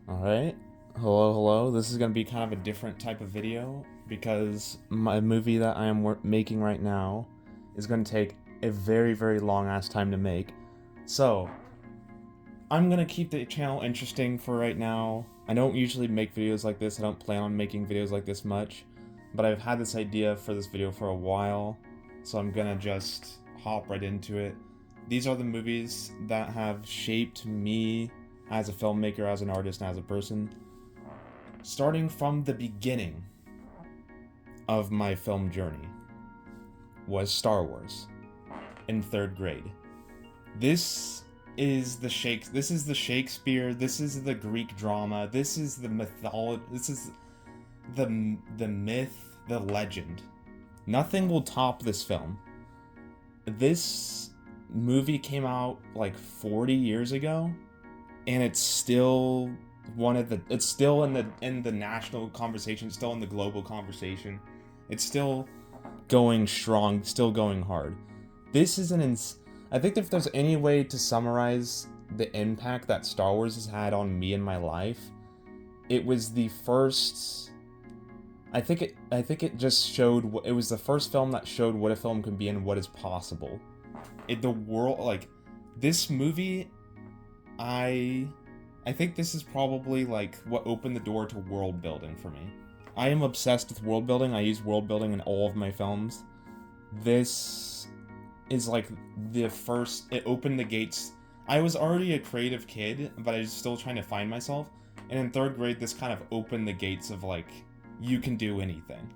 Alright, hello. This is going to be kind of a different type of video because my movie that I am making right now is going to take a very long ass time to make. So, I'm going to keep the channel interesting for right now. I don't usually make videos like this, I don't plan on making videos like this much, but I've had this idea for this video for a while, so I'm going to just hop right into it. These are the movies that have shaped me as a filmmaker, as an artist, and as a person. Starting from the beginning of my film journey was Star Wars in third grade. This is the Shakespeare, this is the Greek drama, this is the mythology, this is the myth, the legend. Nothing will top this film. This movie came out like 40 years ago, and it's still it's still in the national conversation, still in the global conversation. It's still going strong, still going hard. This is I think if there's any way to summarize the impact that Star Wars has had on me in my life, it was the first. I think it just showed. It was the first film that showed what a film can be and what is possible. The world, like, this movie, I think this is probably like what opened the door to world building for me. I am obsessed with world building. I use world building in all of my films. This is like the first. It opened the gates. I was already a creative kid, but I was still trying to find myself. And in third grade, this kind of opened the gates of like, you can do anything.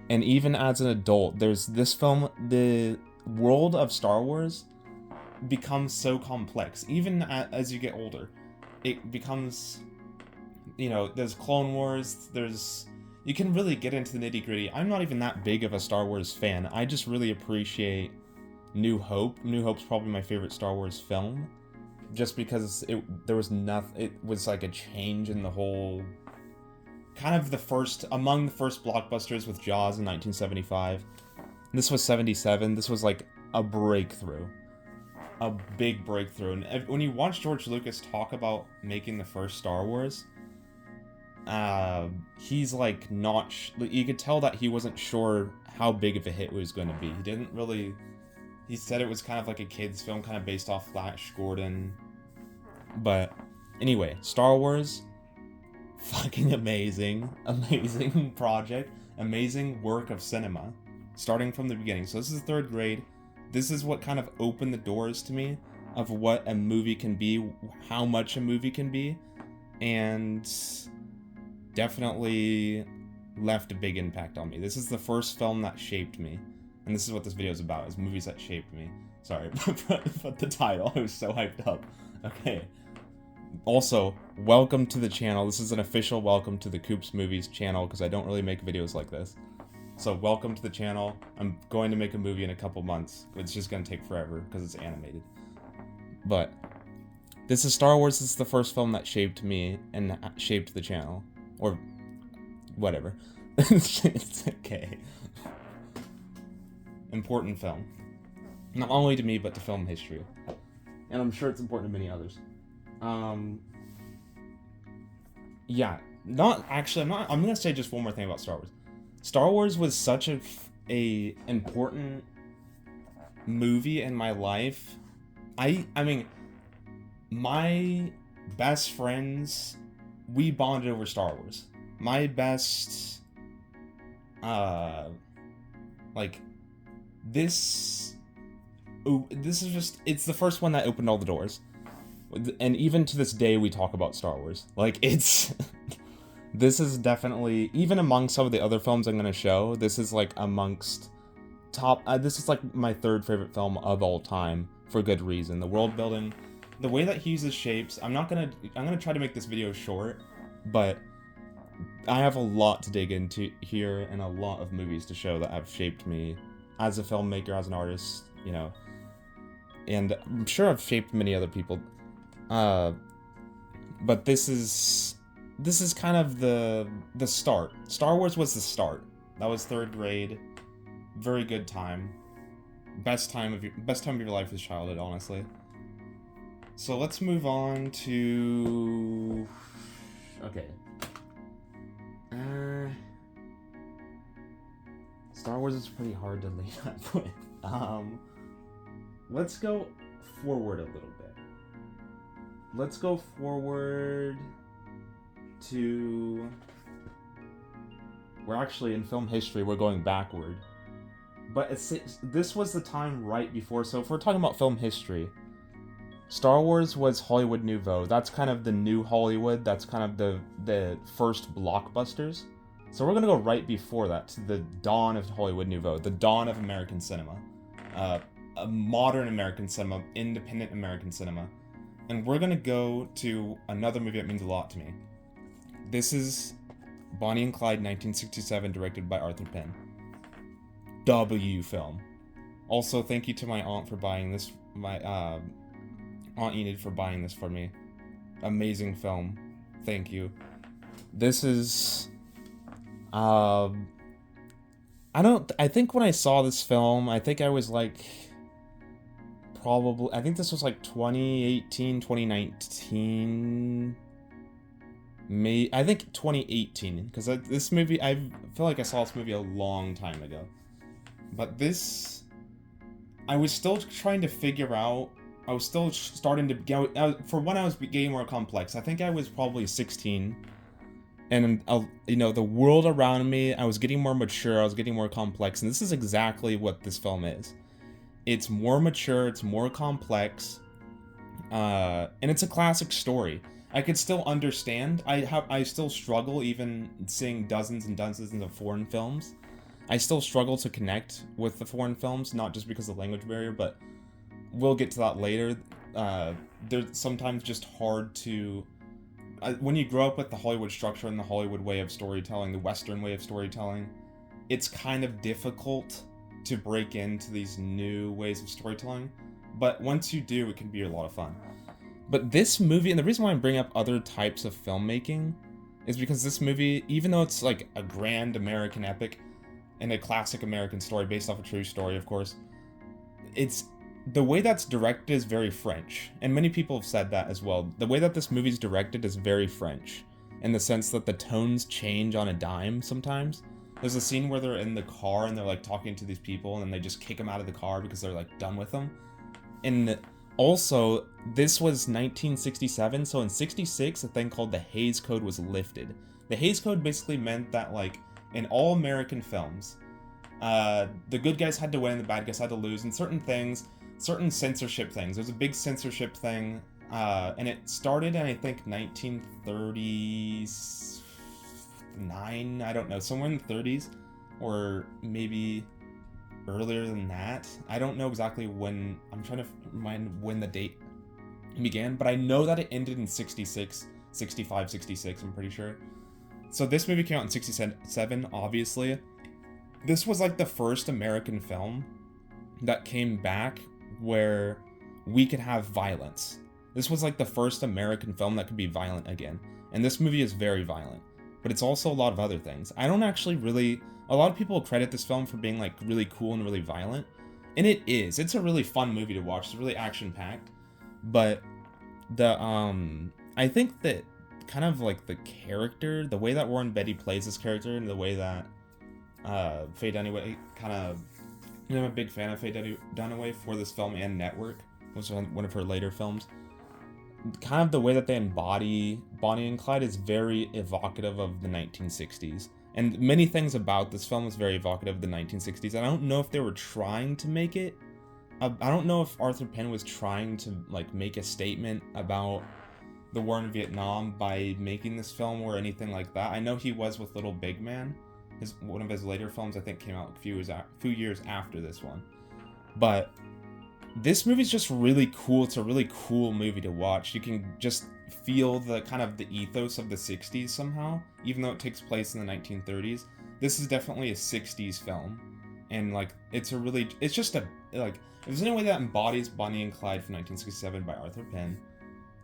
And even as an adult, there's this film, the world of Star Wars becomes so complex. Even as you get older, it becomes, there's Clone Wars, you can really get into the nitty gritty. I'm not even that big of a Star Wars fan. I just really appreciate New Hope. New Hope's probably my favorite Star Wars film, just because it was like a change in the whole, kind of among the first blockbusters with Jaws in 1975. This was 77. This was like a breakthrough. A big breakthrough. And when you watch George Lucas talk about making the first Star Wars, he's like not. You could tell that he wasn't sure how big of a hit it was going to be. He didn't really. He said it was kind of like a kids' film, kind of based off Flash Gordon. But anyway, Star Wars, fucking amazing project, amazing work of cinema, starting from the beginning. So this is third grade. This is what kind of opened the doors to me of what a movie can be, how much a movie can be, and definitely left a big impact on me. This is the first film that shaped me, and this is what this video is about, is movies that shaped me. Sorry, but the title, I was so hyped up. Okay. Also, welcome to the channel. This is an official welcome to the Coops Movies channel, because I don't really make videos like this. So welcome to the channel. I'm going to make a movie in a couple months. It's just going to take forever because it's animated. But this is Star Wars. This is the first film that shaped me and shaped the channel. Or whatever. It's okay. Important film. Not only to me, but to film history. And I'm sure it's important to many others. Yeah. I'm going to say just one more thing about Star Wars. Star Wars was such a important movie in my life. I mean, my best friends, we bonded over Star Wars. My best, like, this is just, it's the first one that opened all the doors. And even to this day, we talk about Star Wars. Like, it's... This is definitely, even among some of the other films I'm going to show, this is like amongst top, this is like my third favorite film of all time, for good reason. The world building, the way that he uses shapes, I'm going to try to make this video short, but I have a lot to dig into here and a lot of movies to show that have shaped me as a filmmaker, as an artist, and I'm sure I've shaped many other people, but this is kind of the start. Star Wars was the start. That was third grade. Very good time. Best time of your life is childhood, honestly. So let's move on to Okay. Star Wars is pretty hard to lead up with. Let's go forward a little bit. Let's go forward to... We're actually, in film history, we're going backward. But this was the time right before, so if we're talking about film history, Star Wars was Hollywood Nouveau. That's kind of the new Hollywood. That's kind of the first blockbusters. So we're going to go right before that, to the dawn of Hollywood Nouveau, the dawn of American cinema. A modern American cinema, independent American cinema. And we're going to go to another movie that means a lot to me. This is Bonnie and Clyde, 1967, directed by Arthur Penn. W film. Also, thank you to my aunt for buying this. My Aunt Enid for buying this for me. Amazing film. Thank you. This is... I think when I saw this film, I think I was like... I think this was like 2018, 2019... I think 2018, because this movie, I feel like I saw this movie a long time ago. But this... I was still trying to figure out... I was still starting to get... For when I was getting more complex, I think I was probably 16. And, the world around me, I was getting more mature, I was getting more complex. And this is exactly what this film is. It's more mature, it's more complex. And it's a classic story. I could still understand. I still struggle even seeing dozens and dozens of foreign films. I still struggle to connect with the foreign films, not just because of the language barrier, but we'll get to that later. They're sometimes just hard to... when you grow up with the Hollywood structure and the Hollywood way of storytelling, the Western way of storytelling, it's kind of difficult to break into these new ways of storytelling. But once you do, it can be a lot of fun. But this movie, and the reason why I'm bringing up other types of filmmaking, is because this movie, even though it's like a grand American epic and a classic American story based off a true story, of course, it's... the way that's directed is very French, and many people have said that as well. The way that this movie's directed is very French, in the sense that the tones change on a dime sometimes. There's a scene where they're in the car and they're like talking to these people, and then they just kick them out of the car because they're like done with them. And also, this was 1967, so in 66, a thing called the Hays Code was lifted. The Hays Code basically meant that, like, in all American films, the good guys had to win, the bad guys had to lose, and certain censorship things. There's a big censorship thing, and it started in, I think, 1939, I don't know, somewhere in the 30s, or maybe earlier than that. I don't know exactly when, I'm trying to remind when the date began, but I know that it ended in 66, 65, 66, I'm pretty sure. So this movie came out in 67, obviously. This was like the first American film that came back where we could have violence. This was like the first American film that could be violent again. And this movie is very violent, but it's also a lot of other things. I don't actually really... A lot of people credit this film for being like really cool and really violent. And it is. It's a really fun movie to watch. It's really action-packed. But I think that kind of like the character, the way that Warren Beatty plays this character, and the way that Faye Dunaway kind of... I'm a big fan of Faye Dunaway for this film and Network, which was one of her later films. Kind of the way that they embody Bonnie and Clyde is very evocative of the 1960s. And many things about this film is very evocative of the 1960s. I don't know if they were trying to make it... I don't know if Arthur Penn was trying to like make a statement about the war in Vietnam by making this film or anything like that. I know he was with Little Big Man. One of his later films, I think, came out a few years after this one. But this movie's just really cool. It's a really cool movie to watch. You can just feel the kind of the ethos of the 60s somehow, even though it takes place in the 1930s. This is definitely a 60s film. And like, if there's any way that embodies Bonnie and Clyde from 1967 by Arthur Penn,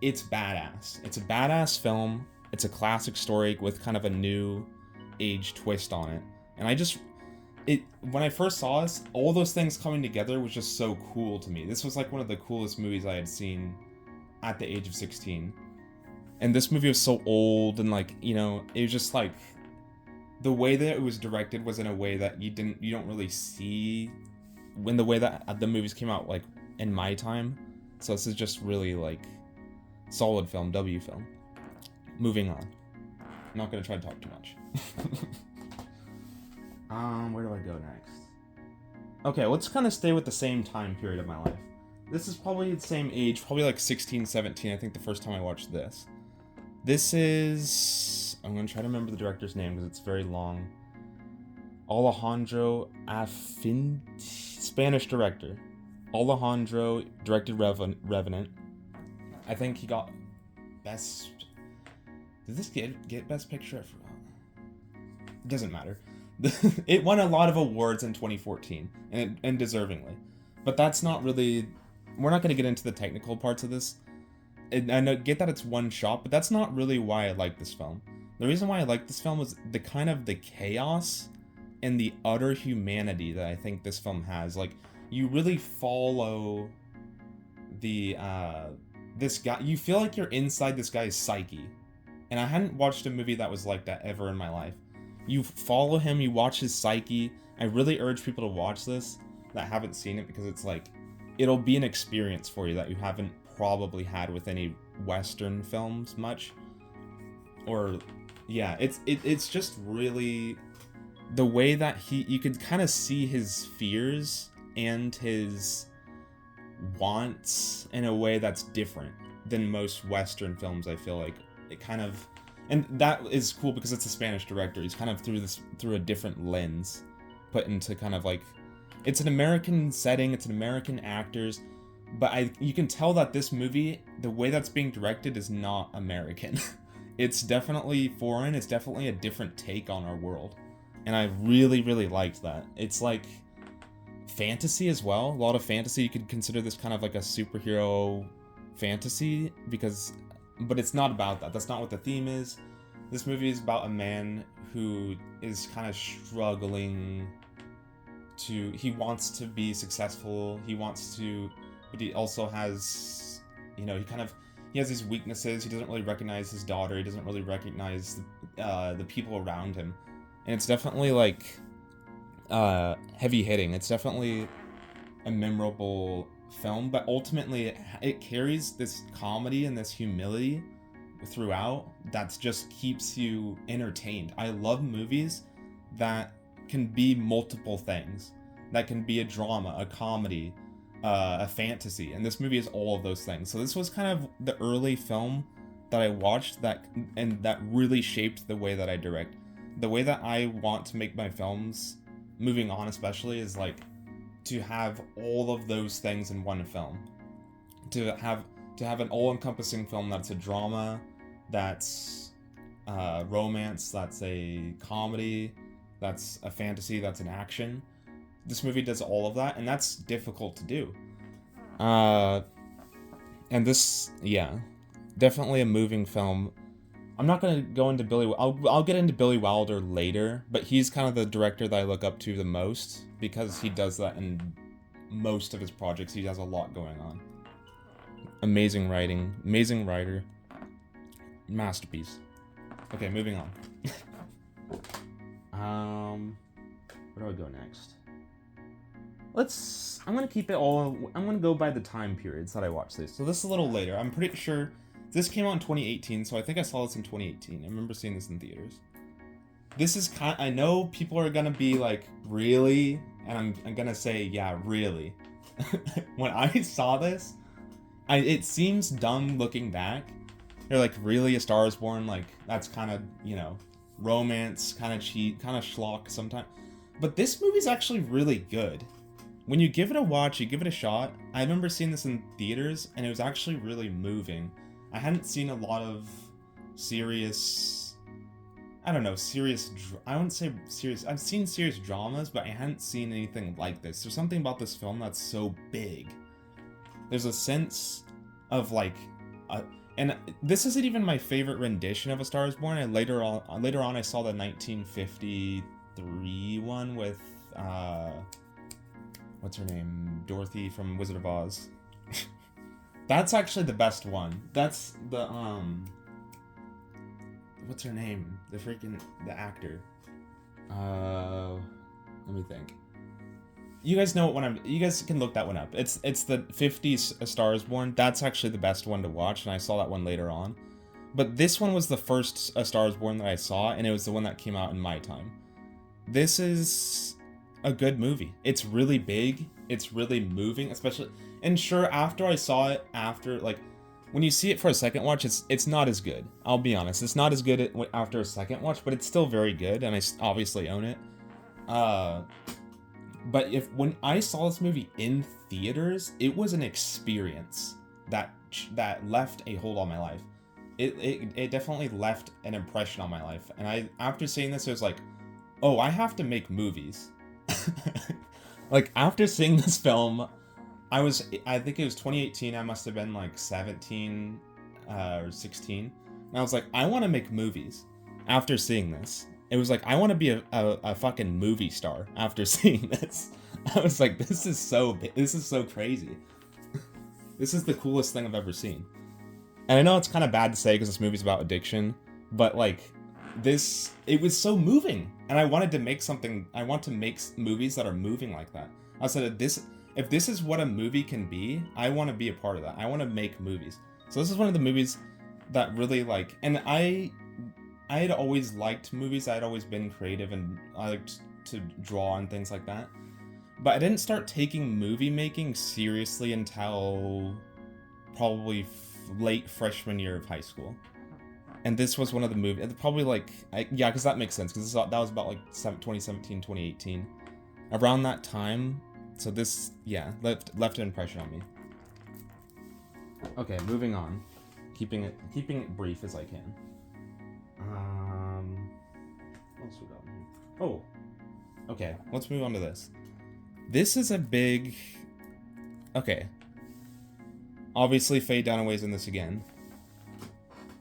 it's badass. It's a badass film. It's a classic story with kind of a new age twist on it. And when I first saw this, all those things coming together was just so cool to me. This was like one of the coolest movies I had seen at the age of 16. And this movie was so old, and like, you know, it was just like the way that it was directed was in a way that you don't really see when the way that the movies came out like in my time. So this is just really like solid film, W film. Moving on. I'm not gonna try to talk too much. Where do I go next? Okay, let's kind of stay with the same time period of my life. This is probably the same age, probably like 16, 17, I think the first time I watched this. This is... I'm going to try to remember the director's name because it's very long. Alejandro Afin... Spanish director. Alejandro directed Revenant. I think he got best... Did this get best picture? I forgot. It doesn't matter. It won a lot of awards in 2014, and deservingly. But that's not really... We're not going to get into the technical parts of this. And I get that it's one shot, but that's not really why I like this film. The reason why I like this film was the kind of the chaos and the utter humanity that I think this film has. Like, you really follow the, this guy, you feel like you're inside this guy's psyche. And I hadn't watched a movie that was like that ever in my life. You follow him, you watch his psyche. I really urge people to watch this that haven't seen it, because it's like, it'll be an experience for you that you haven't probably had with any Western films much. Or, yeah, it's just really the way that you could kind of see his fears and his wants in a way that's different than most Western films. I feel like it kind of, and that is cool because it's a Spanish director. He's kind of through a different lens, put into kind of like, it's an American setting, it's an American actors, but you can tell that this movie, the way that's being directed is not American. It's definitely foreign, it's definitely a different take on our world. And I really, really liked that. It's like fantasy as well, a lot of fantasy. You could consider this kind of like a superhero fantasy, but it's not about that. That's not what the theme is. This movie is about a man who is kind of struggling he wants to be successful, but he also has, you know, he has these weaknesses. He doesn't really recognize his daughter, he doesn't really recognize the people around him. And it's definitely like heavy hitting. It's definitely a memorable film, but ultimately it carries this comedy and this humility throughout that just keeps you entertained. I love movies that can be multiple things. That can be a drama, a comedy, a fantasy, and this movie is all of those things. So this was kind of the early film that I watched that really shaped the way that I direct. The way that I want to make my films, moving on especially, is like to have all of those things in one film. To have an all-encompassing film that's a drama, that's romance, that's a comedy, that's a fantasy, that's an action. This movie does all of that, and that's difficult to do. And this, yeah, definitely a moving film. I'm not gonna go into I'll get into Billy Wilder later, but he's kind of the director that I look up to the most, because he does that in most of his projects. He has a lot going on. Amazing writing, amazing writer, masterpiece. Okay, moving on. Where do I go next? I'm gonna keep it all, I'm gonna go by the time periods that I watched this. So this is a little later. I'm pretty sure this came out in 2018, so I think I saw this in 2018. I remember seeing this in theaters. This is I know people are gonna be like, really? And I'm gonna say, yeah, really. When I saw this, it seems dumb looking back. They're like, really, A Star Is Born? Like, that's kind of, you know, romance, kind of cheat, kind of schlock sometimes. But this movie's actually really good. When you give it a watch, you give it a shot. I remember seeing this in theaters, and it was actually really moving. I hadn't seen a lot of serious... I wouldn't say serious... I've seen serious dramas, but I hadn't seen anything like this. There's something about this film that's so big. There's a sense of, like... and this isn't even my favorite rendition of A Star Is Born. Later on I saw the 1953 one with... what's her name? Dorothy from Wizard of Oz. That's actually the best one. That's the, what's her name? The actor. Let me think. You guys know what you guys can look that one up. It's the 50s A Star Is Born. That's actually the best one to watch, and I saw that one later on. But this one was the first A Star Is Born that I saw, and it was the one that came out in my time. This is a good movie. It's really big. It's really moving, especially. And sure, after I saw it, when you see it for a second watch, it's not as good. I'll be honest. It's not as good after a second watch, but it's still very good, and I obviously own it. But when I saw this movie in theaters, it was an experience that left a hold on my life. It definitely left an impression on my life. And after seeing this, it was like, oh, I have to make movies. Like, after seeing this film, I think it was 2018, I must have been like 17 or 16. And I was like, I want to make movies after seeing this. It was like, I want to be a fucking movie star after seeing this. I was like, this is so crazy. This is the coolest thing I've ever seen. And I know it's kind of bad to say because this movie's about addiction, but like, it was so moving. And I wanted to make I want to make movies that are moving like that. I said, if this is what a movie can be, I want to be a part of that. I want to make movies. So this is one of the movies that really and I had always liked movies. I had always been creative and I liked to draw and things like that. But I didn't start taking movie making seriously until probably late freshman year of high school. And this was one of the movies, probably because that makes sense, because that was about 2017, 2018. Around that time, so this, left an impression on me. Okay, moving on. Keeping it brief as I can. What else we got? Oh, okay. Let's move on to this. This is a big. Okay. Obviously, Faye Dunaway's in this again.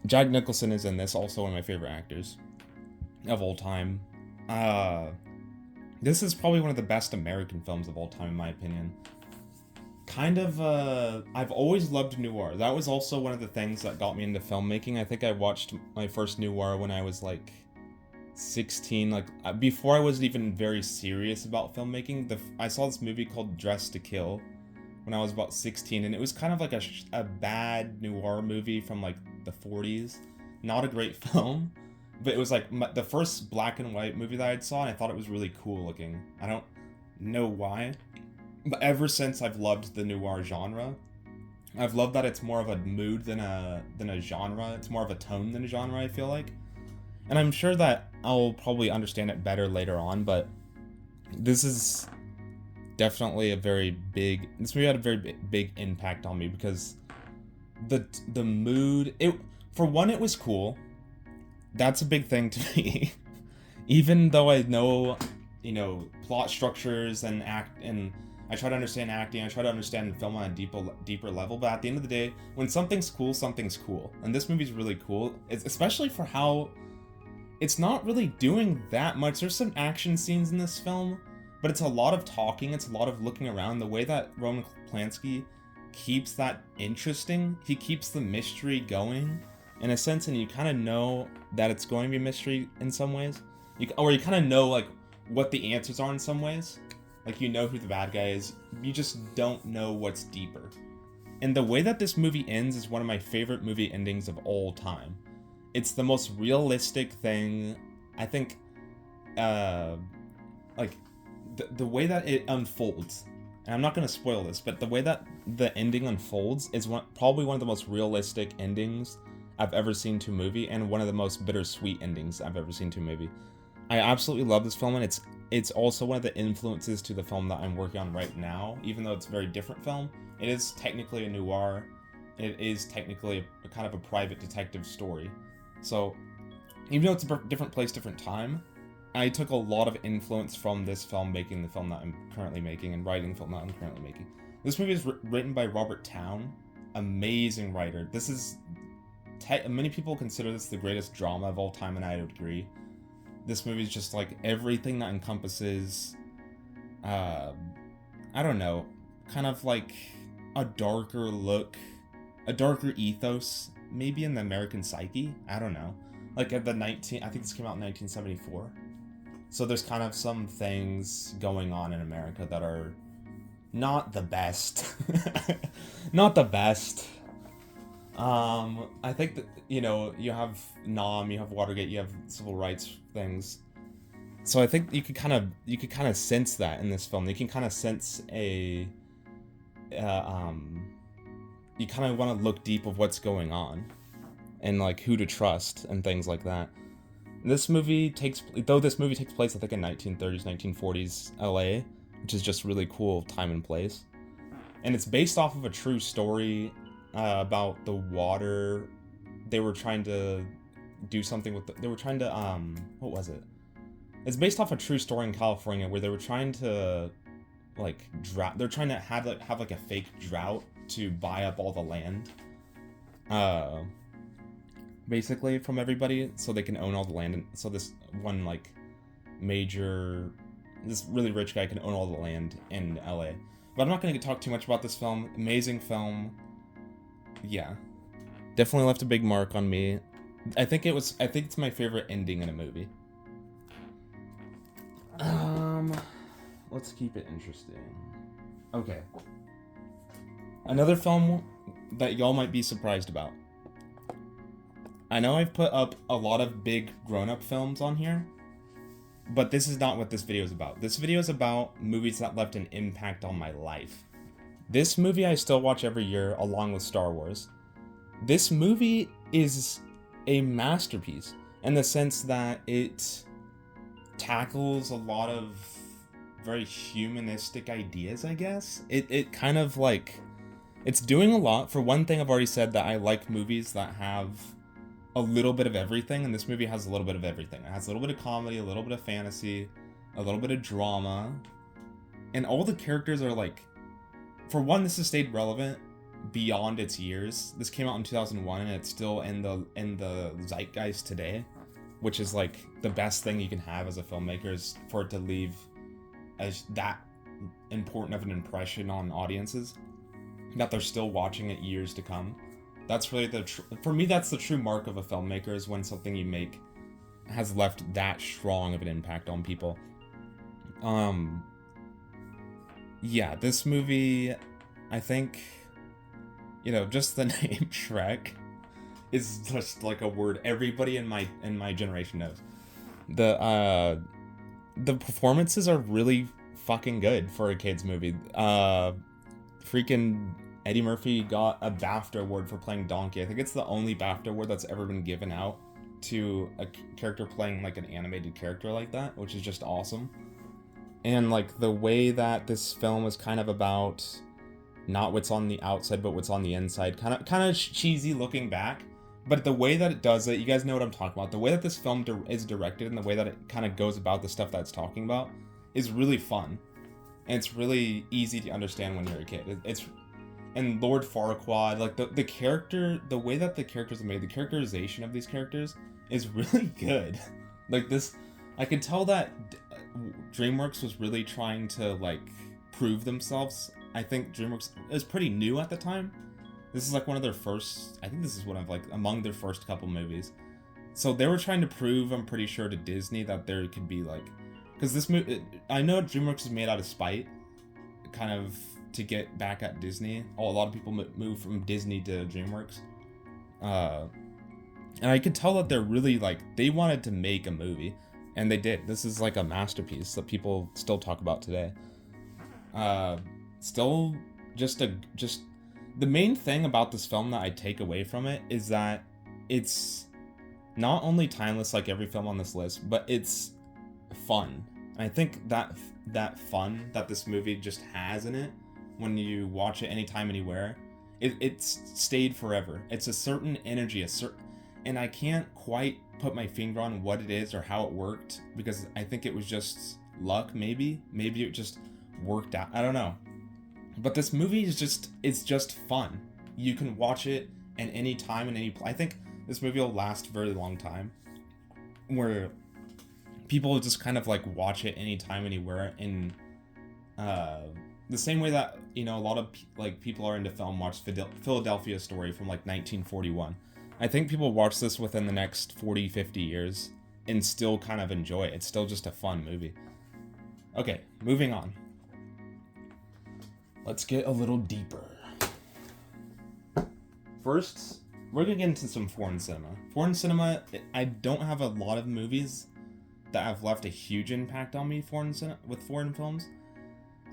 Jack Nicholson is in this, also one of my favorite actors of all time. This is probably one of the best American films of all time, in my opinion. I've always loved noir. That was also one of the things that got me into filmmaking. I think I watched my first noir when I was 16, before I wasn't even very serious about filmmaking. I saw this movie called Dressed to Kill when I was about 16, and it was kind of like a bad noir movie from the 40s. Not a great film, but it was the first black and white movie that I saw, and I thought it was really cool looking. I don't know why, but ever since I've loved the noir genre. I've loved that it's more of a mood than a genre. It's more of a tone than a genre, I feel like. And I'm sure that I'll probably understand it better later on, but this is definitely this movie had a very big impact on me because the mood, for one, it was cool. That's a big thing to me. Even though I know, plot structures and I try to understand acting, I try to understand film on a deeper level, but at the end of the day, when something's cool, something's cool. And this movie's really cool, especially for how it's not really doing that much. There's some action scenes in this film, but it's a lot of talking, it's a lot of looking around. The way that Roman Polanski keeps that interesting, he keeps the mystery going in a sense, and you kind of know that it's going to be a mystery in some ways. You kind of know what the answers are in some ways. You know who the bad guy is, you just don't know what's deeper. And the way that this movie ends is one of my favorite movie endings of all time. It's the most realistic thing, I think, the way that it unfolds, and I'm not going to spoil this, but the way that the ending unfolds is probably one of the most realistic endings I've ever seen to a movie, and one of the most bittersweet endings I've ever seen to a movie. I absolutely love this film, and it's also one of the influences to the film that I'm working on right now. Even though it's a very different film, it is technically a noir. It is technically a kind of a private detective story. So, even though it's a different place, different time, I took a lot of influence from this film, making the film that I'm currently making, and writing the film that I'm currently making. This movie is written by Robert Towne, amazing writer. This is many people consider this the greatest drama of all time, and I would agree. This movie is just everything that encompasses, I don't know, kind of a darker look, a darker ethos, maybe in the American psyche. I don't know. like at I think this came out in 1974. So there's kind of some things going on in America that are not the best. Not the best. I think that, you have Nam, you have Watergate, you have civil rights things. So I think you could kind of sense that in this film. You can kind of sense you kind of want to look deep of what's going on and like who to trust and things like that. This movie takes place I think in 1930s, 1940s LA, which is just really cool time and place. And it's based off of a true story about the water. They were trying to do something with they were trying to what was it? It's based off a true story in California where they were trying to like drought. They're trying to have like a fake drought to buy up all the land, basically from everybody, so they can own all the land. And so this one like this really rich guy can own all the land in LA. But I'm not going to talk too much about this film. Amazing film. Yeah, definitely left a big mark on me. I think it's my favorite ending in a movie. Let's keep it interesting. Okay. Another film that y'all might be surprised about. I know I've put up a lot of big grown-up films on here, but this is not what this video is about. This video is about movies that left an impact on my life. This movie I still watch every year along with Star Wars. This movie is a masterpiece in the sense that it tackles a lot of very humanistic ideas, I guess. It kind of like, it's doing a lot. For one thing, I've already said that I like movies that have a little bit of everything, and this movie has a little bit of everything. It has a little bit of comedy, a little bit of fantasy, a little bit of drama, and all the characters are like, for one, this has stayed relevant beyond its years. This came out in 2001 and it's still in the zeitgeist today, which is like the best thing you can have as a filmmaker, is for it to leave as that important of an impression on audiences that they're still watching it years to come. That's really for me, that's the true mark of a filmmaker, is when something you make has left that strong of an impact on people. Yeah, this movie, I think, just the name Shrek is just like a word everybody in my generation knows. The performances are really fucking good for a kids movie. Freaking Eddie Murphy got a BAFTA award for playing Donkey. I think it's the only BAFTA award that's ever been given out to a character playing like an animated character like that, which is just awesome. And like the way that this film is kind of about not what's on the outside but what's on the inside, kind of cheesy looking back, but the way that it does it, you guys know what I'm talking about. The way that this film is directed and the way that it kind of goes about the stuff that it's talking about is really fun, and it's really easy to understand when you're a kid. And Lord Farquaad, like the character, the way that the characters are made, the characterization of these characters is really good. Like this, I could tell that DreamWorks was really trying to like prove themselves. I think DreamWorks is pretty new at the time. This is like one of their first, I think this is one of like among their first couple movies. So they were trying to prove, I'm pretty sure, to Disney that there could be like, because this movie, I know DreamWorks is made out of spite, kind of to get back at Disney. A lot of people move from Disney to DreamWorks. And I could tell that they're really like, they wanted to make a movie, and they did. This is like a masterpiece that people still talk about today. Still just the main thing about this film that I take away from it is that it's not only timeless like every film on this list, but it's fun. And I think that fun that this movie just has in it, when you watch it anytime, anywhere, it's stayed forever. It's a certain energy, and I can't quite put my finger on what it is or how it worked, because I think it was just luck, maybe it just worked out. I don't know. But this movie is just fun. You can watch it at any time and any place. I think this movie will last a very long time, where people will just kind of like watch it anytime, anywhere, in the same way that, a lot of like people are into film, watch Philadelphia Story from like 1941. I think people watch this within the next 40, 50 years and still kind of enjoy it. It's still just a fun movie. Okay, moving on. Let's get a little deeper. First, we're gonna get into some foreign cinema. Foreign cinema, I don't have a lot of movies that have left a huge impact on me with foreign films.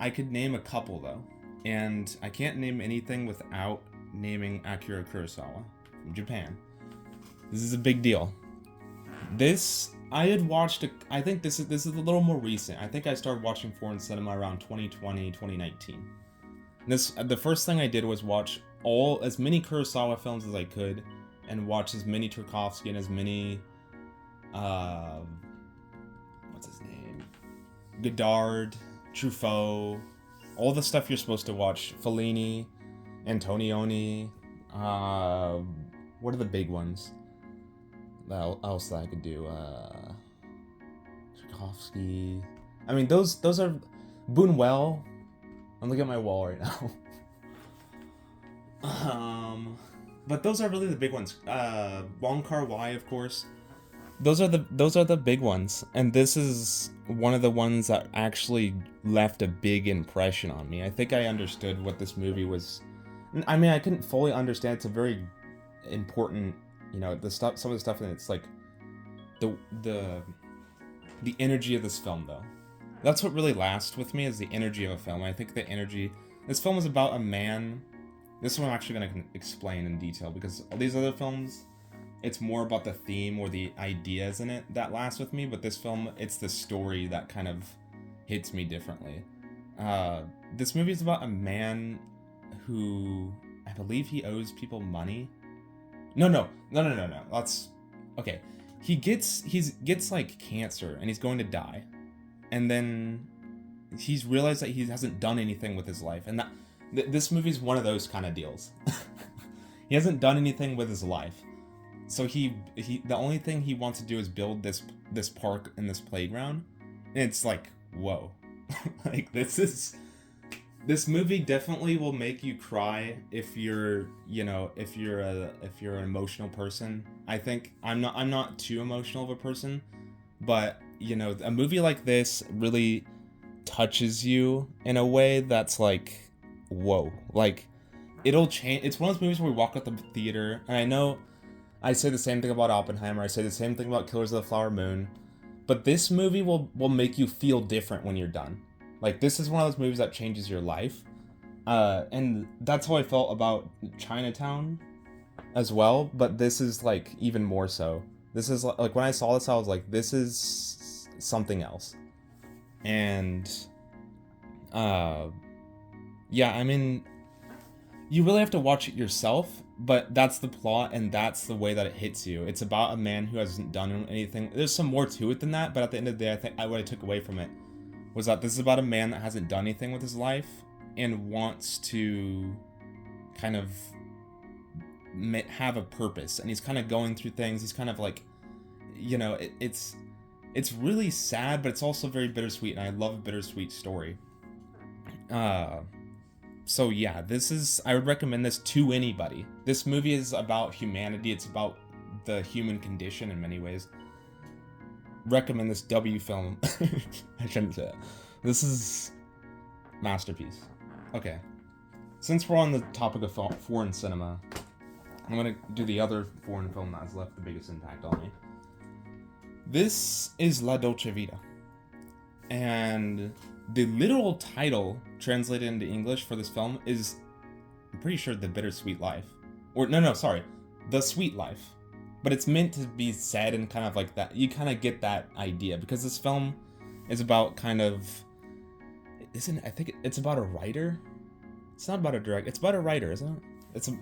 I could name a couple though, and I can't name anything without naming Akira Kurosawa from Japan. This is a big deal. I had watched I think this is a little more recent. I think I started watching foreign cinema around 2020, 2019. The first thing I did was watch as many Kurosawa films as I could, and watch as many Tarkovsky and as many what's his name? Godard, Truffaut, all the stuff you're supposed to watch. Fellini, Antonioni, what are the big ones? What else that I could do? Tchaikovsky. I mean, those are Buñuel. I'm looking at my wall right now. But those are really the big ones. Wong Kar-wai, of course. Those are the big ones, and this is one of the ones that actually left a big impression on me. I think I understood what this movie was. I mean, I couldn't fully understand. It's a very important, some of the stuff, and it's like the energy of this film, though. That's what really lasts with me, is the energy of a film. I think the energy. This film is about a man. This one I'm actually going to explain in detail, because all these other films, it's more about the theme or the ideas in it that last with me, but this film, it's the story that kind of hits me differently. This movie is about a man who, I believe he owes people money. No. That's okay. He gets like cancer and he's going to die, and then he's realized that he hasn't done anything with his life, and this movie's one of those kind of deals. He hasn't done anything with his life. So the only thing he wants to do is build this park and this playground. And it's like, whoa. Like, this movie definitely will make you cry if you're an emotional person. I think I'm not too emotional of a person, but a movie like this really touches you in a way that's like, whoa. Like, it'll change. It's one of those movies where we walk out the theater, and I know I say the same thing about Oppenheimer, I say the same thing about Killers of the Flower Moon, but this movie will make you feel different when you're done. Like, this is one of those movies that changes your life, and that's how I felt about Chinatown as well, but this is like even more so. This is like, when I saw this, I was like, this is something else. And yeah, I mean, you really have to watch it yourself, but that's the plot, and that's the way that it hits you. It's about a man who hasn't done anything. There's some more to it than that, but at the end of the day, I think what I took away from it was that this is about a man that hasn't done anything with his life and wants to kind of have a purpose, and he's kind of going through things. He's kind of like, it's really sad, but it's also very bittersweet, and I love a bittersweet story. So yeah, I would recommend this to anybody. This movie is about humanity. It's about the human condition in many ways. Recommend this W film. I shouldn't say that. This is masterpiece. Okay. Since we're on the topic of foreign cinema, I'm gonna do the other foreign film that has left the biggest impact on me. This is La Dolce Vita. And the literal title translated into English for this film is, I'm pretty sure, The Bittersweet Life. Or, sorry, The Sweet Life. But it's meant to be said in kind of like that. You kind of get that idea, because this film is about kind of, I think it's about a writer? It's not about a director. It's about a writer, isn't it?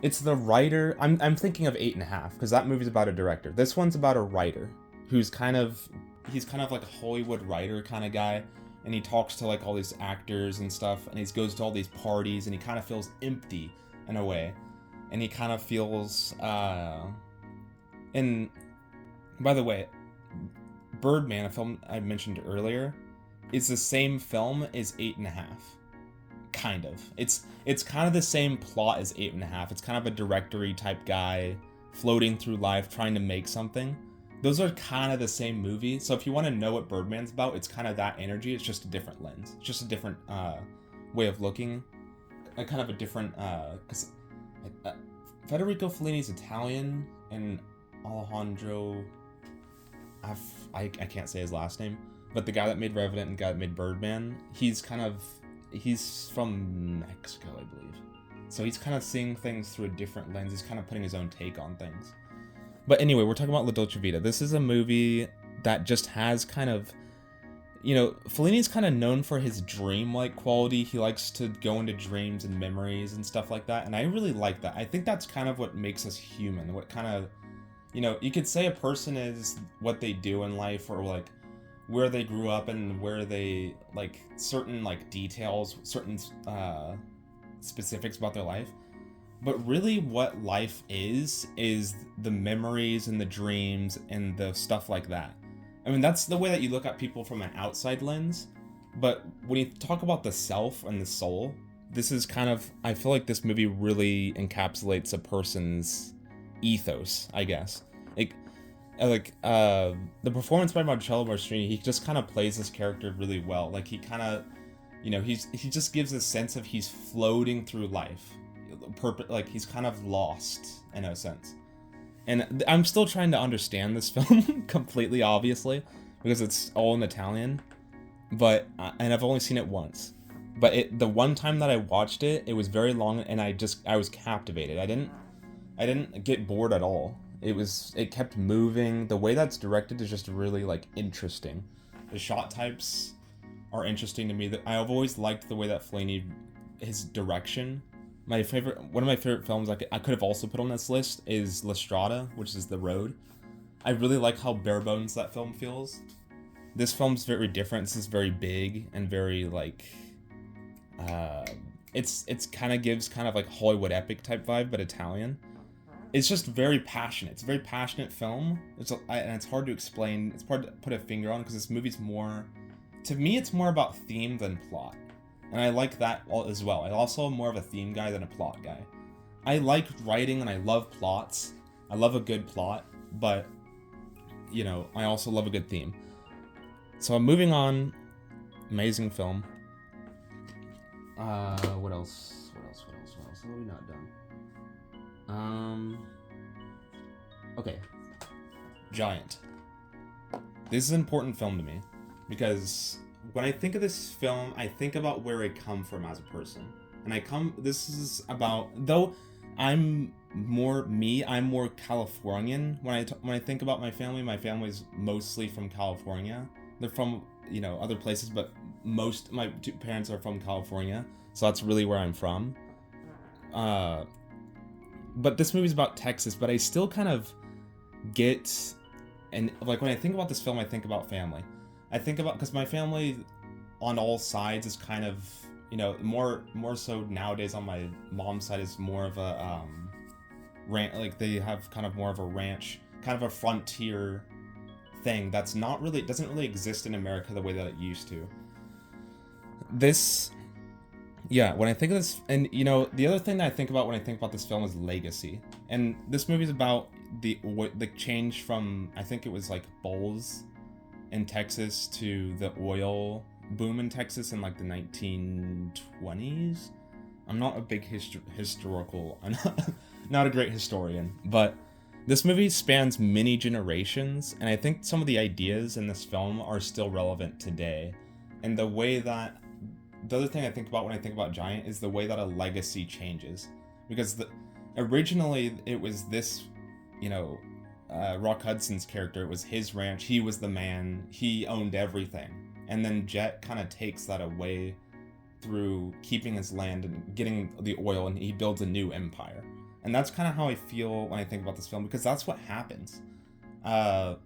It's the writer. I'm thinking of 8½, because that movie's about a director. This one's about a writer who's he's kind of like a Hollywood writer kind of guy, and he talks to like all these actors and stuff, and he goes to all these parties, and he kind of feels empty in a way, and he kind of feels and by the way, Birdman, a film I mentioned earlier, is the same film as 8½. Kind of. It's kind of the same plot as 8½. It's kind of a directory type guy floating through life, trying to make something. Those are kind of the same movie. So if you want to know what Birdman's about, it's kind of that energy. It's just a different lens. It's just a different way of looking. A kind of a different, because Federico Fellini's Italian, and Alejandro, I can't say his last name, but the guy that made Revenant and the guy that made Birdman, he's from Mexico, I believe. So he's kind of seeing things through a different lens. He's kind of putting his own take on things. But anyway, we're talking about La Dolce Vita. This is a movie that just has kind of, Fellini's kind of known for his dream-like quality. He likes to go into dreams and memories and stuff like that, and I really like that. I think that's kind of what makes us human. What kind of, you could say a person is what they do in life, or like where they grew up and where they, like, certain, like, details, certain specifics about their life. But really what life is the memories and the dreams and the stuff like that. I mean, that's the way that you look at people from an outside lens. But when you talk about the self and the soul, this is kind of, I feel like this movie really encapsulates a person's ethos, I guess. The performance by Marcello Mastrini, he just kind of plays this character really well. Like, he kind of, he just gives a sense of he's floating through life. Like, he's kind of lost in a sense. And I'm still trying to understand this film completely, obviously, because it's all in Italian. But and I've only seen it once. But the one time that I watched it, it was very long, and I was captivated. I didn't get bored at all. It kept moving. The way that's directed is just really, like, interesting. The shot types are interesting to me. I've always liked the way that Fellini, his direction. One of my favorite films I could have also put on this list is La Strada, which is The Road. I really like how bare bones that film feels. This film's very different. This is very big and very, like, it's kind of gives kind of like Hollywood epic type vibe, but Italian. It's just very passionate. It's a very passionate film. And it's hard to explain. It's hard to put a finger on, because this movie's more, to me, it's more about theme than plot. And I like that as well. I also am more of a theme guy than a plot guy. I like writing and I love plots. I love a good plot, but, I also love a good theme. So I'm moving on. Amazing film. What else? What have we not done? Okay. Giant. This is an important film to me, because when I think of this film, I think about where I come from as a person. And this is about, though I'm more Californian. When I think about my family's mostly from California. They're from, other places, but my two parents are from California. So that's really where I'm from. But this movie's about Texas, but I still kind of get, and like when I think about this film, I think about family. I think about, because my family on all sides is kind of, more so nowadays on my mom's side is more of a like they have kind of more of a ranch, kind of a frontier thing that's doesn't really exist in America the way that it used to. When I think of this, and the other thing that I think about when I think about this film is legacy. And this movie is about the change from, I think it was like bulls in Texas to the oil boom in Texas in like the 1920s. I'm not a big historical, I'm not a great historian, but this movie spans many generations, and I think some of the ideas in this film are still relevant today. And the other thing I think about when I think about Giant is the way that a legacy changes. Because originally it was this, Rock Hudson's character, it was his ranch, he was the man, he owned everything. And then Jet kind of takes that away through keeping his land and getting the oil, and he builds a new empire. And that's kind of how I feel when I think about this film, because that's what happens. My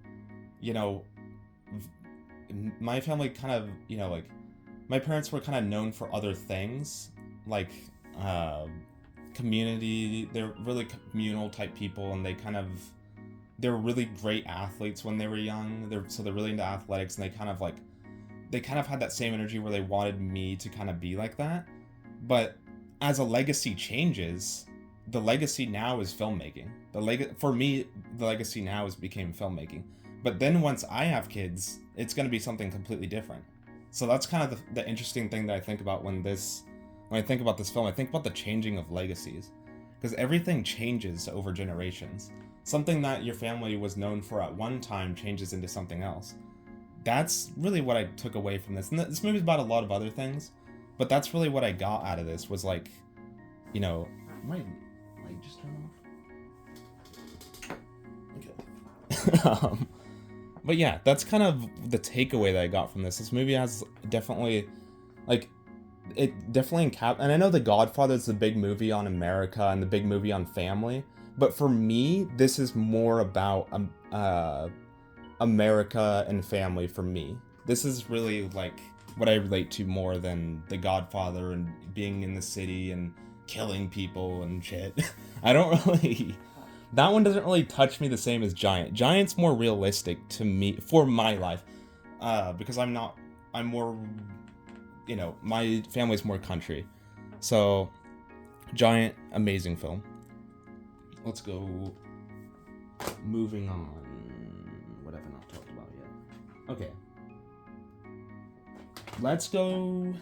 family kind of, my parents were kind of known for other things, like community. They're really communal type people, and they're really great athletes when they were young. They're really into athletics, and they kind of had that same energy where they wanted me to kind of be like that. But as a legacy changes, the legacy now is filmmaking. For me, the legacy now became filmmaking. But then once I have kids, it's going to be something completely different. So that's kind of the interesting thing that I think about when I think about this film. I think about the changing of legacies, because everything changes over generations. Something that your family was known for at one time changes into something else. That's really what I took away from this. And this movie's about a lot of other things, but that's really what I got out of this, was like, you know, my light just turn off? Okay. But yeah, that's kind of the takeaway that I got from this. This movie has definitely, like, it definitely and I know The Godfather is the big movie on America and the big movie on family, but for me, this is more about America and family for me. This is really like what I relate to more than The Godfather and being in the city and killing people and shit. I don't really... That one doesn't really touch me the same as Giant. Giant's more realistic to me, for my life, because I'm more, you know, my family's more country. So, Giant, amazing film. Let's go, moving on. What have I not talked about yet? Okay. Let's go...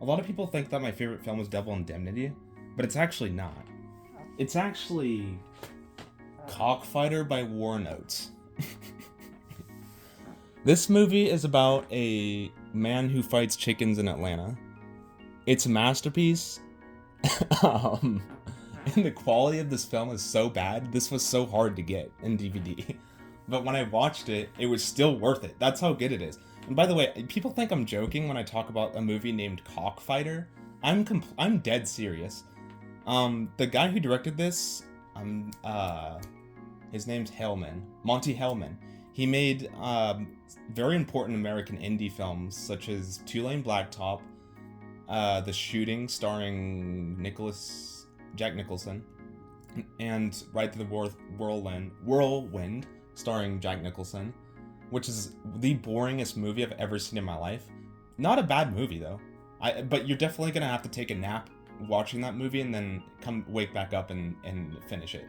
A lot of people think that my favorite film is Devil Indemnity, but it's actually not. It's actually Cockfighter by Warren Oates. This movie is about a man who fights chickens in Atlanta. It's a masterpiece. And the quality of this film is so bad. This was so hard to get in DVD. But when I watched it, it was still worth it. That's how good it is. And by the way, people think I'm joking when I talk about a movie named Cockfighter. I'm dead serious. The guy who directed this, his name's Hellman, Monty Hellman. He made very important American indie films such as Two-Lane Blacktop, The Shooting starring Jack Nicholson, and Ride to the Whirlwind starring Jack Nicholson, which is the boringest movie I've ever seen in my life. Not a bad movie though. But you're definitely gonna have to take a nap watching that movie and then wake back up and finish it.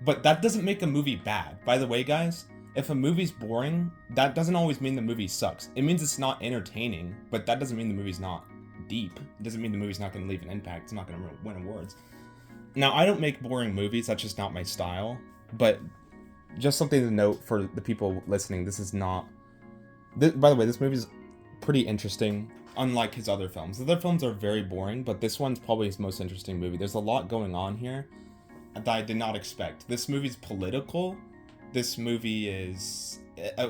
But that doesn't make a movie bad. By the way, guys, if a movie's boring, that doesn't always mean the movie sucks. It means it's not entertaining, but that doesn't mean the movie's not deep. It doesn't mean the movie's not going to leave an impact. It's not going to win awards. Now, I don't make boring movies. That's just not my style. But just something to note for the people listening, this is not... By the way, this movie's pretty interesting, unlike his other films. The other films are very boring, but this one's probably his most interesting movie. There's a lot going on here that I did not expect. This movie's political. This movie is...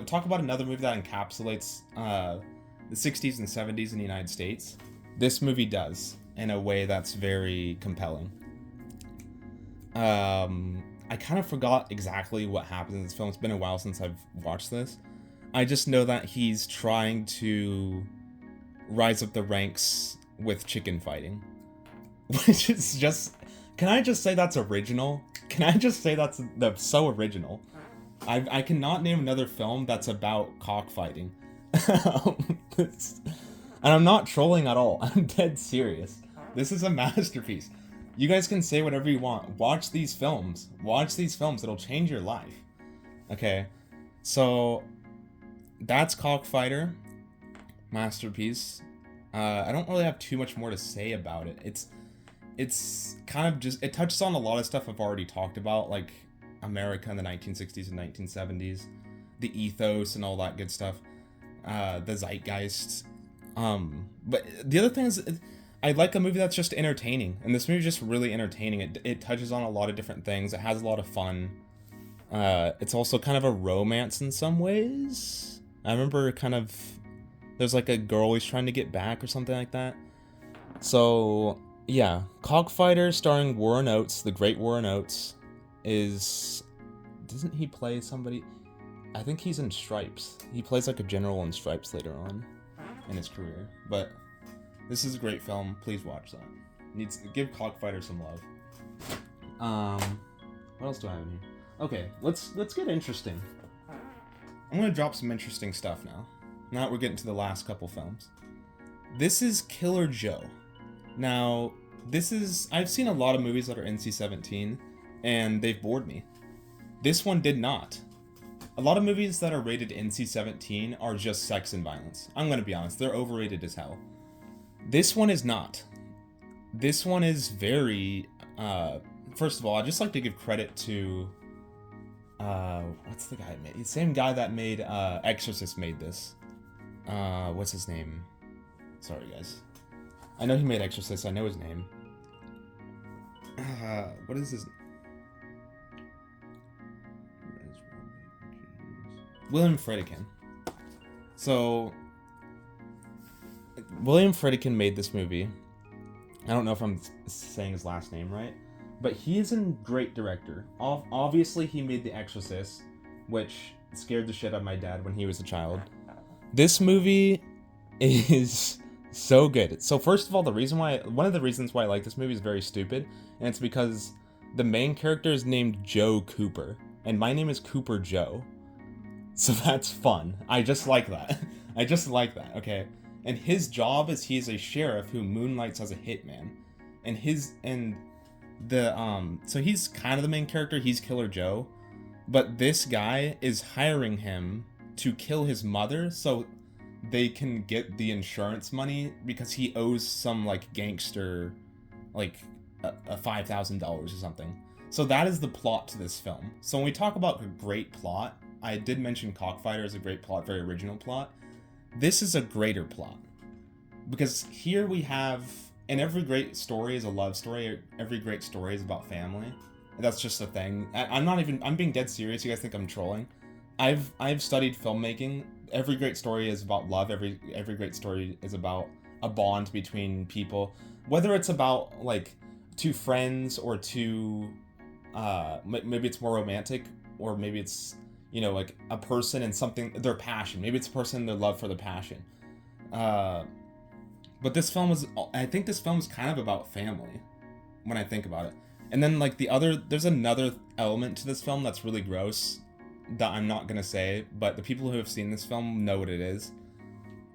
talk about another movie that encapsulates the 60s and 70s in the United States. This movie does, in a way that's very compelling. I kind of forgot exactly what happens in this film. It's been a while since I've watched this. I just know that he's trying to rise up the ranks with chicken fighting. Which is just... Can I just say that's original? Can I just say that's so original? I cannot name another film that's about cockfighting. And I'm not trolling at all. I'm dead serious. This is a masterpiece. You guys can say whatever you want. Watch these films. Watch these films. It'll change your life. Okay. So, that's Cockfighter. Masterpiece. I don't really have too much more to say about it. It's kind of just... It touches on a lot of stuff I've already talked about, like America in the 1960s and 1970s. The ethos and all that good stuff. The zeitgeist. But the other thing is... I like a movie that's just entertaining, and this movie is just really entertaining. It touches on a lot of different things. It has a lot of fun. It's also kind of a romance in some ways. I remember kind of... There's like a girl he's trying to get back or something like that. So, yeah. Cockfighter starring Warren Oates, the great Warren Oates, is... Doesn't he play somebody... I think he's in Stripes. He plays like a general in Stripes later on in his career. But... This is a great film. Please watch that. Give Cockfighter some love. What else do I have in here? Okay, let's get interesting. I'm gonna drop some interesting stuff now. Now that we're getting to the last couple films. This is Killer Joe. Now, I've seen a lot of movies that are NC-17, and they've bored me. This one did not. A lot of movies that are rated NC-17 are just sex and violence. I'm gonna be honest, they're overrated as hell. This one is not. This one is very, first of all, I'd just like to give credit to, what's the guy made? The same guy that made, Exorcist made this. What's his name? Sorry, guys. I know he made Exorcist, I know his name. What is his... William Friedkin. So, William Friedkin made this movie. I don't know if I'm saying his last name right, but he is a great director. Obviously, he made The Exorcist, which scared the shit out of my dad when he was a child. This movie is so good. So first of all, one of the reasons why I like this movie is very stupid, and it's because the main character is named Joe Cooper, and my name is Cooper Joe. So that's fun. I just like that. I just like that, okay? And his job is he's a sheriff who moonlights as a hitman. So he's kind of the main character, he's Killer Joe. But this guy is hiring him to kill his mother so they can get the insurance money because he owes some, like, gangster, like, a $5,000 or something. So that is the plot to this film. So when we talk about a great plot, I did mention Cockfighter as a great plot, very original plot. This is a greater plot. Because here we have, and every great story is a love story, every great story is about family. That's just a thing. I'm being dead serious, you guys think I'm trolling. I've studied filmmaking. Every great story is about love, every great story is about a bond between people. Whether it's about, like, two friends, or two, maybe it's more romantic, or maybe it's, you know, like a person and something, their passion. Maybe it's a person and their love for the passion. But this film I think this film is kind of about family, when I think about it. And then, like, there's another element to this film that's really gross, that I'm not gonna say, but the people who have seen this film know what it is.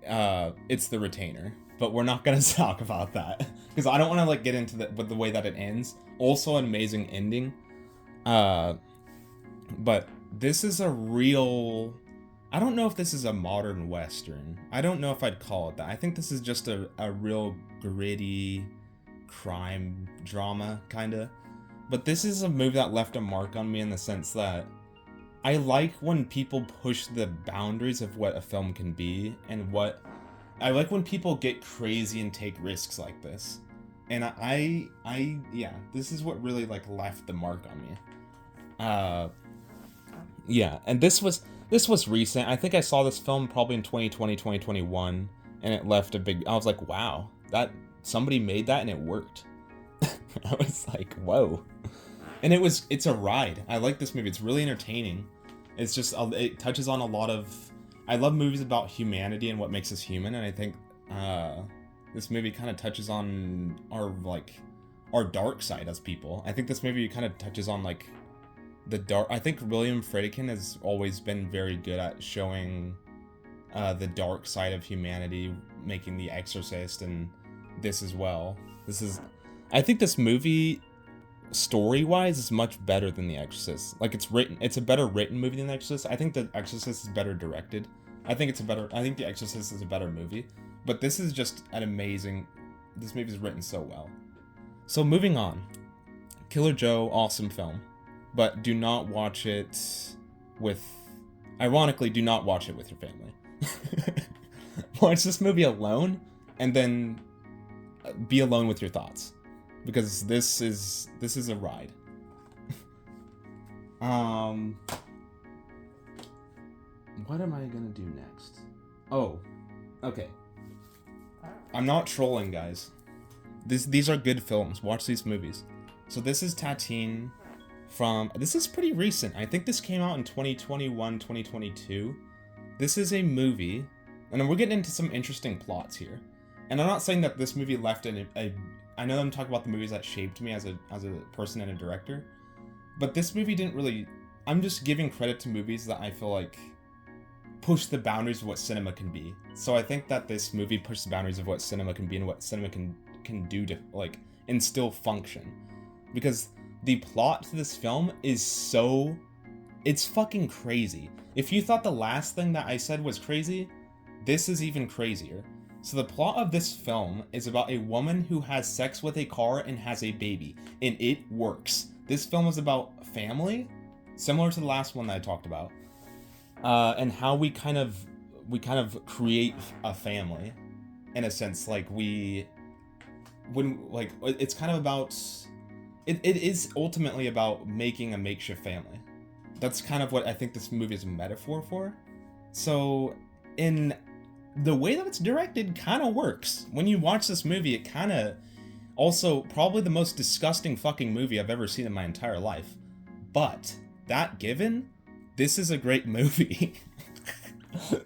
It's the retainer. But we're not gonna talk about that, because I don't want to, like, get into the way that it ends. Also an amazing ending. But this is a real... I don't know if this is a modern Western. I don't know if I'd call it that. I think this is just a real gritty crime drama, kinda. But this is a movie that left a mark on me in the sense that I like when people push the boundaries of what a film can be, and I like when people get crazy and take risks like this. And yeah, this is what really, like, left the mark on me. Yeah, and this was recent. I think I saw this film probably in 2020, 2021, and it left I was like, wow, that somebody made that and it worked. I was like, whoa. And it's a ride. I like this movie. It's really entertaining. It's just, it touches on a lot of, I love movies about humanity and what makes us human, and I think this movie kind of touches on our dark side as people. I think this movie kind of touches on, like, I think William Friedkin has always been very good at showing the dark side of humanity, making The Exorcist, and this as well. I think this movie, story-wise, is much better than The Exorcist. Like, it's a better written movie than The Exorcist. I think The Exorcist is better directed. I think The Exorcist is a better movie. But this is just this movie is written so well. So moving on. Killer Joe, awesome film. But do not watch it ironically, do not watch it with your family. Watch this movie alone, and then be alone with your thoughts. Because this is a ride. What am I gonna do next? Oh, okay. I'm not trolling, guys. These are good films. Watch these movies. So this is Tatine this is pretty recent. I think this came out in 2021, 2022. This is a movie, and we're getting into some interesting plots here. And I'm not saying that this movie left I know I'm talking about the movies that shaped me as a person and a director, but this movie didn't really... I'm just giving credit to movies that I feel like push the boundaries of what cinema can be. So I think that this movie pushed the boundaries of what cinema can be and what cinema can do to, like, and still function. Because the plot to this film is it's fucking crazy. If you thought the last thing that I said was crazy, this is even crazier. So the plot of this film is about a woman who has sex with a car and has a baby, and it works. This film is about family, similar to the last one that I talked about, and how we kind of create a family, in a sense. Like it's kind of about it is ultimately about making a makeshift family. That's kind of what I think this movie is a metaphor for. So in the way that it's directed kind of works. When you watch this movie, it kind of also probably the most disgusting fucking movie I've ever seen in my entire life. But that given, this is a great movie.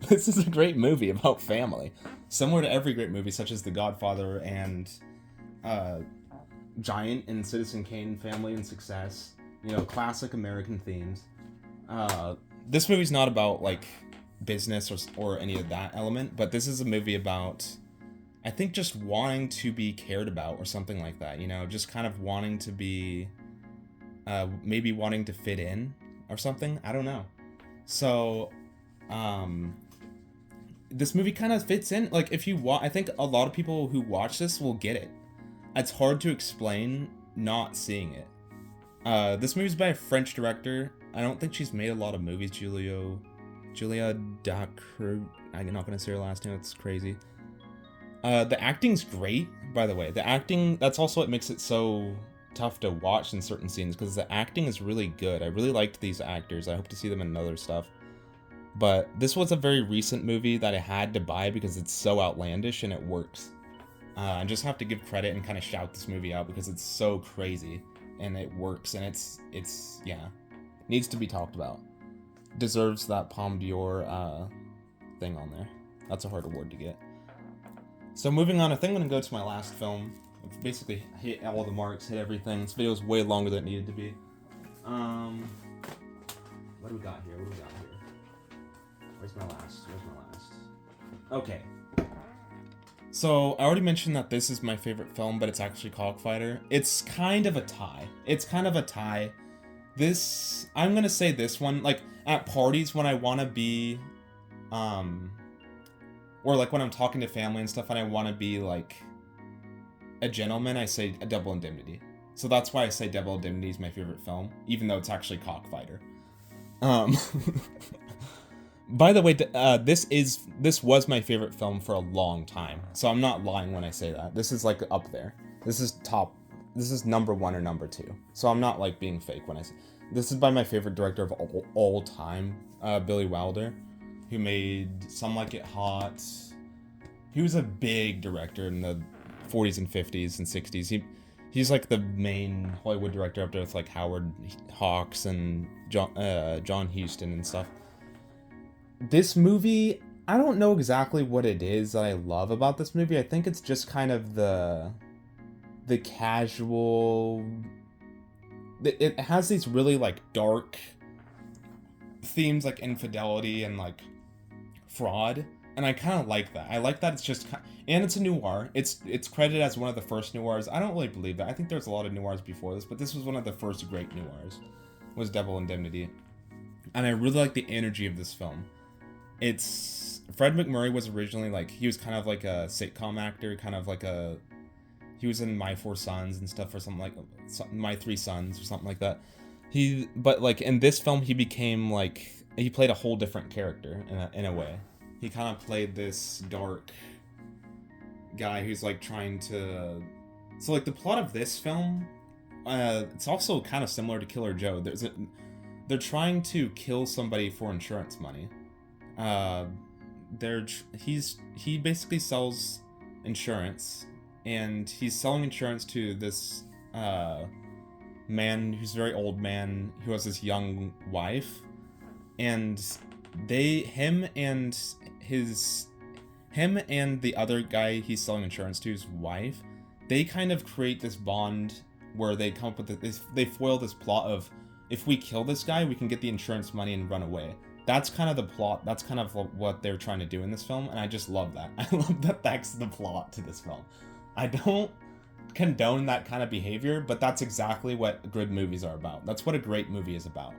This is a great movie about family. Similar to every great movie, such as The Godfather and Giant and Citizen Kane, Family and Success. You know, classic American themes. This movie's not about, like, business or any of that element, but this is a movie about, I think, just wanting to be cared about or something like that, you know, just kind of wanting to be, maybe wanting to fit in or something, I don't know. So, this movie kind of fits in, like, if you I think a lot of people who watch this will get it. It's hard to explain not seeing it. This movie's by a French director. I don't think she's made a lot of movies, Julia Dacre. I'm not gonna say her last name, it's crazy. The acting's great, by the way. The acting, that's also what makes it so tough to watch in certain scenes, because the acting is really good. I really liked these actors. I hope to see them in other stuff. But this was a very recent movie that I had to buy because it's so outlandish and it works. I just have to give credit and kind of shout this movie out because it's so crazy and it works, and it's yeah, needs to be talked about. Deserves that Palme d'Or thing on there. That's a hard award to get. So moving on, I think I'm going to go to my last film. I've basically hit all the marks, hit everything. This video is way longer than it needed to be. What do we got here? Where's my last? Okay. So, I already mentioned that this is my favorite film, but it's actually Cockfighter. It's kind of a tie. This, I'm gonna say this one, like, at parties when I want to be, or like when I'm talking to family and stuff and I want to be, like, a gentleman, I say a Double Indemnity. So that's why I say Double Indemnity is my favorite film, even though it's actually Cockfighter. By the way, this was my favorite film for a long time, so I'm not lying when I say that. This is, like, up there. This is number 1 or number 2. So I'm not, like, being fake when I say this is by my favorite director of all time, Billy Wilder, who made Some Like It Hot. He was a big director in the 40s and 50s and 60s. He's like the main Hollywood director up there with, like, Howard Hawks and John Huston and stuff. This movie, I don't know exactly what it is that I love about this movie. I think it's just kind of the casual. It has these really, like, dark themes, like infidelity and, like, fraud, and I kind of like that. I like that it's just, and it's a noir. It's credited as one of the first noirs. I don't really believe that. I think there's a lot of noirs before this, but this was one of the first great noirs. Was Double Indemnity, and I really like the energy of this film. It's Fred MacMurray was originally, like, he was kind of like a sitcom actor, kind of like he was in My Four Sons and stuff, or something like My Three Sons or something like that. But like in this film, he became, like, he played a whole different character in a way. He kind of played this dark guy who's, like, trying to. So, like, the plot of this film, it's also kind of similar to Killer Joe. They're trying to kill somebody for insurance money. He basically sells insurance, and he's selling insurance to this man who's a very old man who has this young wife, and him and the other guy he's selling insurance to's wife, they kind of create this bond where they come up with they foil this plot of, if we kill this guy, we can get the insurance money and run away. That's kind of the plot. That's kind of what they're trying to do in this film, and I just love that. I love that that's the plot to this film. I don't condone that kind of behavior, but that's exactly what good movies are about. That's what a great movie is about.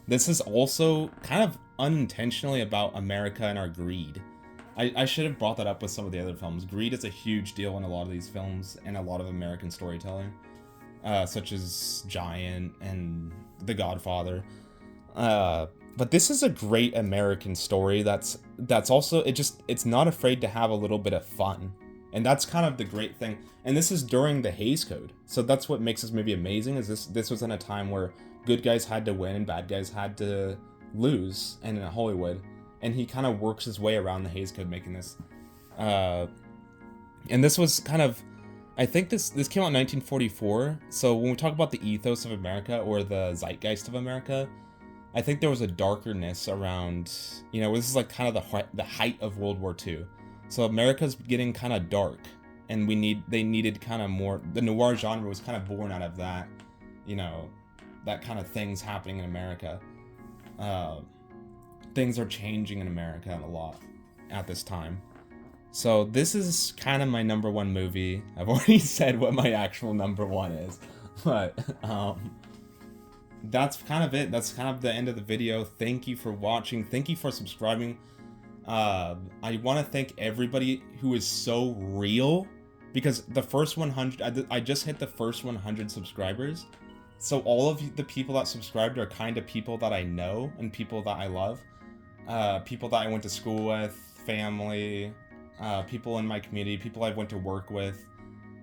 This is also kind of unintentionally about America and our greed. I should have brought that up with some of the other films. Greed is a huge deal in a lot of these films and a lot of American storytelling, such as Giant and The Godfather. But this is a great American story that's also, it's not afraid to have a little bit of fun. And that's kind of the great thing. And this is during the Hays Code. So that's what makes this movie amazing, is this was in a time where good guys had to win and bad guys had to lose, and in Hollywood. And he kind of works his way around the Hays Code making this. And this was kind of, I think this came out in 1944. So when we talk about the ethos of America or the zeitgeist of America, I think there was a darkerness around, this is like kind of the height of World War II. So America's getting kind of dark, and they needed kind of more, the noir genre was kind of born out of that, that kind of things happening in America. Things are changing in America a lot at this time. So this is kind of my number one movie. I've already said what my actual number one is, but that's kind of it. That's kind of the end of the video. Thank you for watching. Thank you for subscribing. I want to thank everybody who is so real, because the first 100, I just hit the first 100 subscribers. So all of the people that subscribed are kind of people that I know and people that I love. People that I went to school with, family, people in my community, people I went to work with.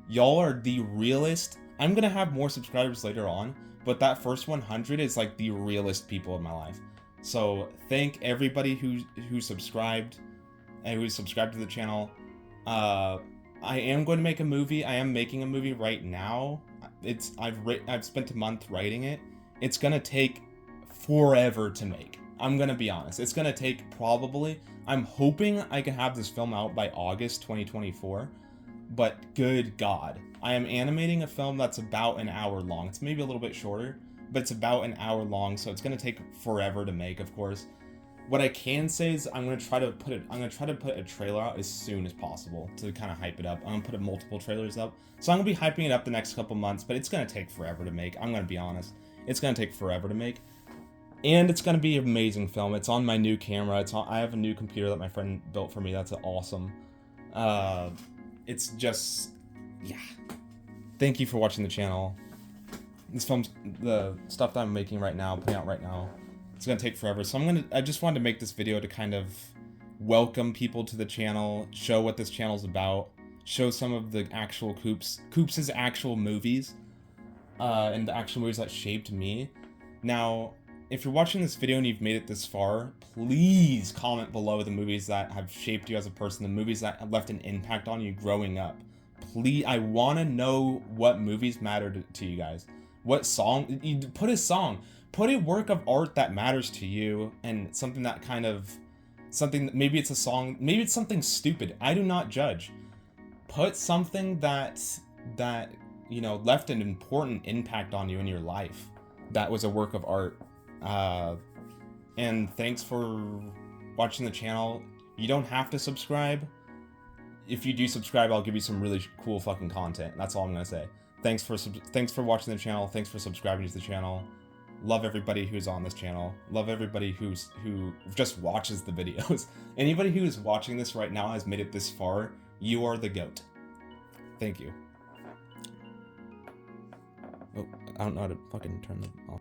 Y'all are the realest. I'm gonna have more subscribers later on, but that first 100 is like the realest people in my life. So thank everybody who subscribed and who subscribed to the channel. I am going to make a movie. I am making a movie right now. I've spent a month writing it. It's gonna take forever to make. I'm gonna be honest. It's gonna take probably, I'm hoping I can have this film out by August 2024, but good God. I am animating a film that's about an hour long. It's maybe a little bit shorter, but it's about an hour long, so it's gonna take forever to make, of course. What I can say is I'm gonna try to put a trailer out as soon as possible to kind of hype it up. I'm gonna put multiple trailers up. So I'm gonna be hyping it up the next couple months, but it's gonna take forever to make. I'm gonna be honest. It's gonna take forever to make. And it's gonna be an amazing film. It's on my new camera. I have a new computer that my friend built for me. That's awesome. It's just, yeah. Thank you for watching the channel. This film's, the stuff that I'm making right now, putting out right now, it's gonna take forever. So I just wanted to make this video to kind of welcome people to the channel, show what this channel's about, show some of the actual Coops' actual movies, and the actual movies that shaped me. Now, if you're watching this video and you've made it this far, please comment below the movies that have shaped you as a person, the movies that have left an impact on you growing up. Please, I want to know what movies mattered to you guys. What song, put a song, put a work of art that matters to you, and something that kind of, maybe it's a song, maybe it's something stupid. I do not judge. Put something that left an important impact on you in your life. That was a work of art. And thanks for watching the channel. You don't have to subscribe. If you do subscribe, I'll give you some really cool fucking content. That's all I'm gonna say. Thanks for watching the channel. Thanks for subscribing to the channel. Love everybody who's on this channel. Love everybody who just watches the videos. Anybody who is watching this right now has made it this far. You are the GOAT. Thank you. Oh, I don't know how to fucking turn them off.